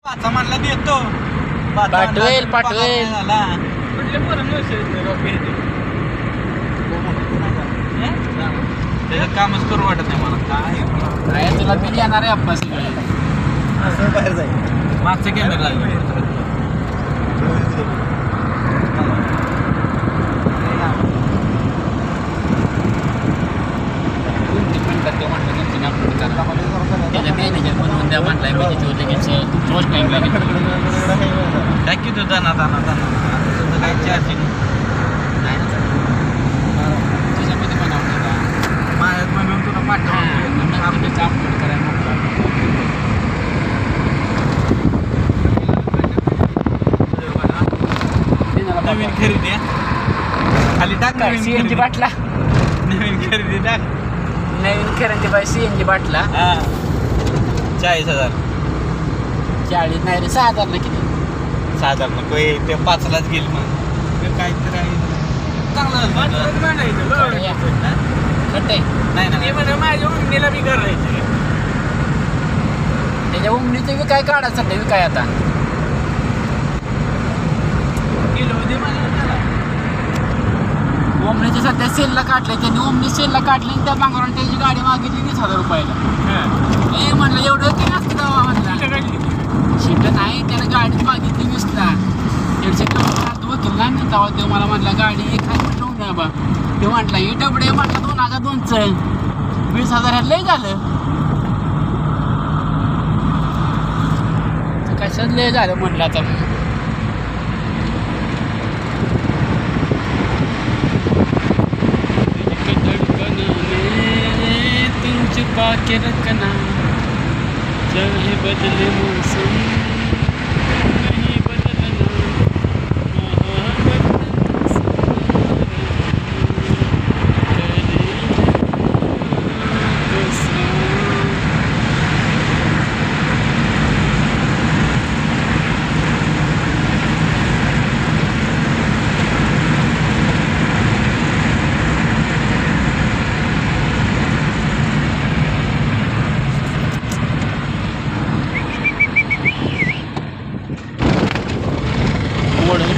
पाचा म्हणला देतो पाठवेल पाठवेल त्याचं कामच करू वाटत नाही मला काय तुला बिल येणार आहे अप्पा सगळे बाहेर जाईल मागचा कॅमेरा लागला त्याला मॅनेजर बनवून द्या म्हणलाय म्हणजे तो लगेच पोस्ट टाईम लागेल टाकी तू दाना दाना दाना काय चार्जिंग नाही ना त्याच्यामध्ये बनवलं का माझ्यात म्हणून तुला अपडेट करायला नवीन खरेदी खाली टाक सीएनजी बाटला नवीन खरेदी टाक नवीन खरेदी बाय सीएनजी बाटला 40,000 40 नाही रे 6,000 ना किती 6,000 नको ते 5लाच गेल मग काहीतरी आहे चांगलं खट्टे नाही ना माझ्या उमनीला बी करायचं त्याच्या उमनीचं बी काय काढायचं नाही काय आता ओमनीच्या सध्या सेलला काढले त्यांनी ओमनी सेलला काढले आणि त्या बांगरून त्याची गाडी मागितली 20,000 रुपयाला ए म्हणलं एवढं की नसतं तेव्हा म्हणलं शिट नाही त्यानं गाडीच मागितली 20ला 150 किलोमीटर वकील नाही ना तेव्हा तो मला म्हटला गाडी एक हात ठेवून द्या बा ते म्हटलं हे डबडे म्हटलं 2,000 20,000 लय झालं कशात लय झालं म्हटलं आता छुपा के रखना चाहे बदले मौसम नहीं बदलना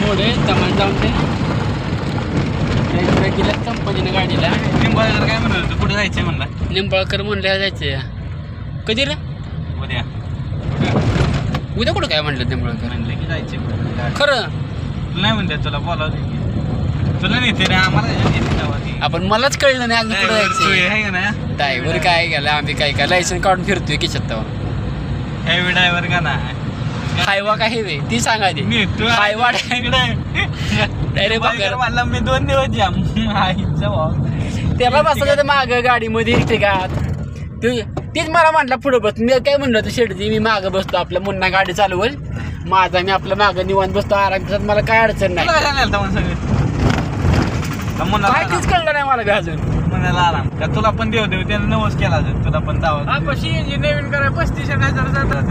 मोडे तमाम जाऊन ते गेल्यात कंपनीनं गाडीला निंबाळकर काय म्हणलं होतं कुठे जायचंय म्हणला निंबाळकर म्हणलं जायचं कधी रे उद्या उद्या कुठं काय म्हणलं निंबाळकर म्हणलं की जायचे खरं तुला नाही म्हणते तुला बोलावं तुला नेते रे आम्हाला आपण मलाच कळलं नाही अजून कुठं जायचं आहे का ना ड्रायव्हर काय गेला आम्ही काय लायसन काढून फिरतोय खिशात तेव्हा हेवी ड्रायव्हर का ना हायवा काय हे ती सांगा ते हायवा डायरेक्ट म्हणला मी 2 दिवस जाम त्याला बसलं माग गाडीमध्ये ठिकाण तीच मला म्हटलं पुढं बस मी काय म्हणलं होतं शेडची मी मागं बसतो आपलं मुन्ना गाडी चालवल माझा मी आपलं मागं निवांत बसतो आराम करत मला काय अडचण नाही काय तीच कळलं नाही मला अजून म्हणाला आराम का तुला पण देऊ त्यानं नवस केला तुला पण दावा नवीन करायला 35,000 जातात